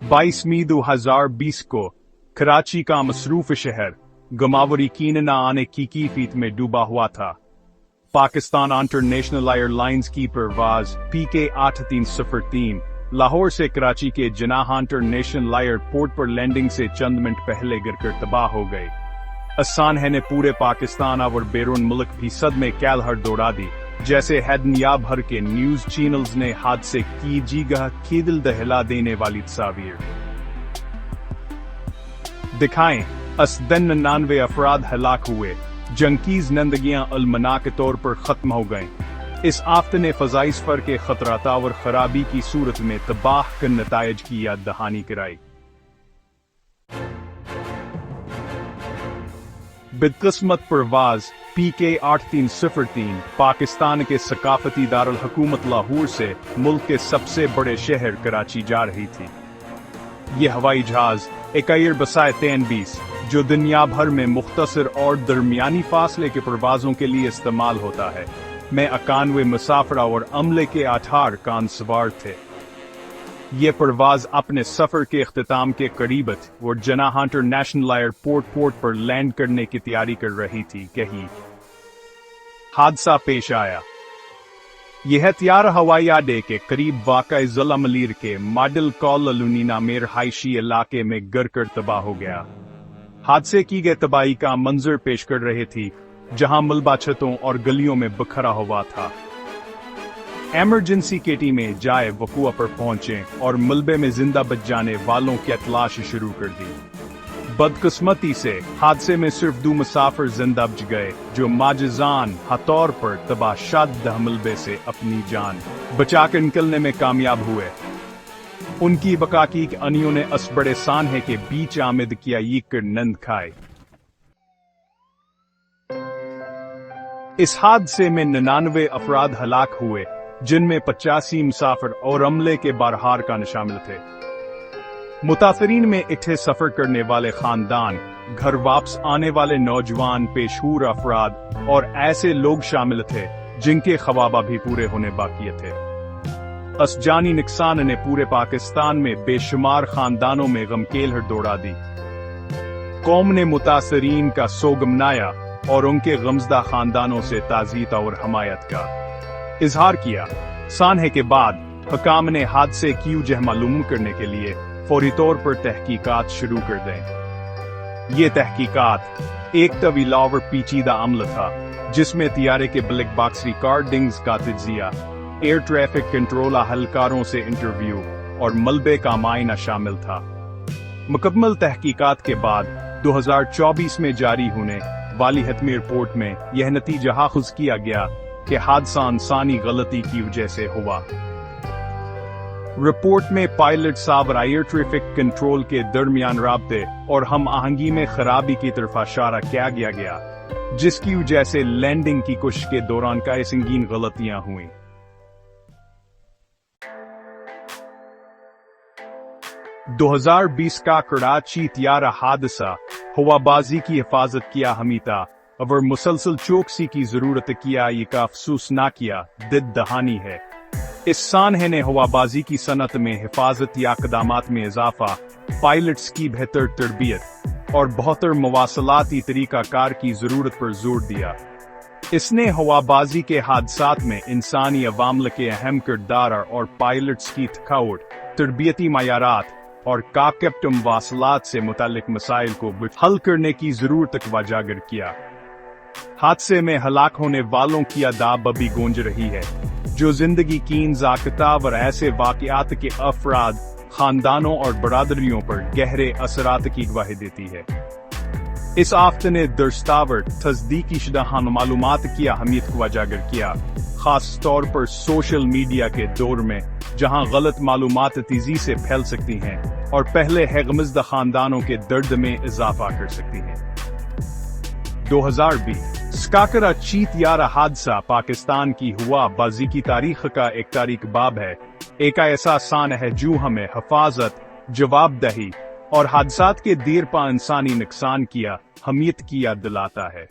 22 मई 2020 को कराची का मसरूफ शहर गमावरी कीनना आने की कैफियत में डूबा हुआ था। पाकिस्तान इंटरनेशनल एयरलाइंस की परवाज PK 8303 लाहौर से कराची के जनाह इंटरनेशनल एयरपोर्ट पर लैंडिंग से चंद मिनट पहले गिरकर तबाह हो गई। आसान है ने पूरे पाकिस्तान और बैरून मुल्क भी सदमे कैलहर दौड़ा दी। जैसे है दुनिया भर के न्यूज चैनल्स ने हादसे की जगह की दिल दहला देने वाली तस्वीर दिखाएं। असदन 99 अफराद हलाक हुए, जंकीज नंदगियां अलमना के तौर पर खत्म हो गए। इस आफत ने फजाई सफर के खतरात और खराबी की सूरत में तबाह कर नतायज की याद दहानी कराई। बदकिस्मत परवाज PK 8303 पाकिस्तान के सकाफती दारुल हुकूमत लाहौर से मुल्क के सबसे बड़े शहर कराची जा रही थी। ये हवाई जहाज एक एयरबस A320 जो दुनिया भर में मुख्तसर और दरमियानी फासले के परवाजों के लिए इस्तेमाल होता है, में 91 मुसाफिर और अमले के 18 कान सवार थे। ये परवाज अपने सफर के इख्तिताम के करीब और जनाह इंटरनेशनल एयरपोर्ट पर लैंड करने की तैयारी कर रही थी कि हादसा पेश आया। यह त्यार हवाई अड्डे के करीब वाक़ा ज़िला मलीर के मॉडल कॉलोनी में रहायशी इलाके में गिरकर तबाह हो गया। हादसे की गई तबाही का मंजर पेश कर रहे थी, जहां मलबा छतों और गलियों में बिखरा हुआ था। इमरजेंसी की टीमें जाए वकुआ पर पहुंचे और मलबे में जिंदा बच जाने वालों की तलाश शुरू कर दी। बदकिस्मती से हादसे में सिर्फ 2 मुसाफिर जिंदा बच गए, जो माजिजान हतौर पर तबाशाद मलबे से अपनी जान बचाकर निकलने में कामयाब हुए। उनकी बका की अनियों ने इस बड़े सान्हे के बीच आमिद किया ये कर नंद खाए। इस हादसे में 99 अफराद हलाक हुए, जिनमें 85 मुसाफिर और अमले के बारहार का शामिल थे। मुतासरीन में इकट्ठे सफर करने वाले खानदान, घर वापस आने वाले नौजवान, पेशूर अफराद और ऐसे लोग शामिल थे जिनके ख्वाबा भी पूरे होने बाकी थे। इस जानी नुकसान ने पूरे पाकिस्तान में बेशुमार खानदानों में गमकेलहर दौड़ा दी। कौम ने मुतासरीन का सोग मनाया और उनके गमजदा खानदानों से ताज़ीयत और हमायत का इजहार किया। सान्हे के बाद हुकाम ने हादसे की वजह मालूम करने के लिए फौरी तौर पर तहकीकात शुरू कर दें। ये तहकीकात एक तवील और पेचीदा अमल था, जिसमें तियारे के ब्लैक बॉक्स रिकॉर्डिंग्स का तज्जिया, एयर ट्रैफिक कंट्रोल अहलकारों से इंटरव्यू और मलबे का मायना शामिल था। मुकम्मल तहकीकात के बाद 2024 में जारी होने वाली हतमी रिपोर्ट में यह नतीजा हासिल किया गया कि हादसा इंसानी गलती की वजह से हुआ। रिपोर्ट में पायलट साहब और एयर ट्रैफिक कंट्रोल के दरमियान राब्ते और हम आहंगी में खराबी की तरफ इशारा किया गया, जिसकी वजह से लैंडिंग की कोशिश के दौरान कई संगीन गलतियां हुई। – 2020 का कराची त्यारा हादसा हवाबाजी की हिफाजत किया हमीता और मुसलसल चौकसी की जरूरत किया ये का अफसोस ना किया दिद दहानी है। इस सान्हे ने हवाबाजी की सनत में हिफाजत या इक़दामात में इजाफा, पायलट्स की बेहतर तरबियत और बेहतर मवासलाती तरीक़ाकार की जरूरत पर जोर दिया। इसने हवाबाजी के हादसात में इंसानी अवामल के अहम किरदार और पायलट्स की थकावट, तरबियती मयारात और काकप्ट मवासलात से मुतालिक मसाइल को हल करने की जरूरत को उजागर किया। हादसे में हलाक होने वालों की अदाब अभी गूंज रही है, जो जिंदगी की ज़ाक़ता और ऐसे वाक़यात के अफराद, खानदानों और बरादरियों पर गहरे असरात की गवाही देती है। इस आफत ने दरस्तावर तस्दीकी शुदा मालूमात की अहमियत को उजागर किया, खास तौर पर सोशल मीडिया के दौर में, जहां गलत मालूमात तेजी से फैल सकती हैं और पहले हैगमज़दा खानदानों के दर्द में इजाफा कर सकती हैं। 2020 कराची त्यारा हादसा पाकिस्तान की हुआ बाजी की तारीख का एक तारीख बाब है, एक ऐसा सान है जो हमें हिफाजत, जवाबदेही और हादसात के देर पा इंसानी नुकसान किया हमीयत की याद दिलाता है।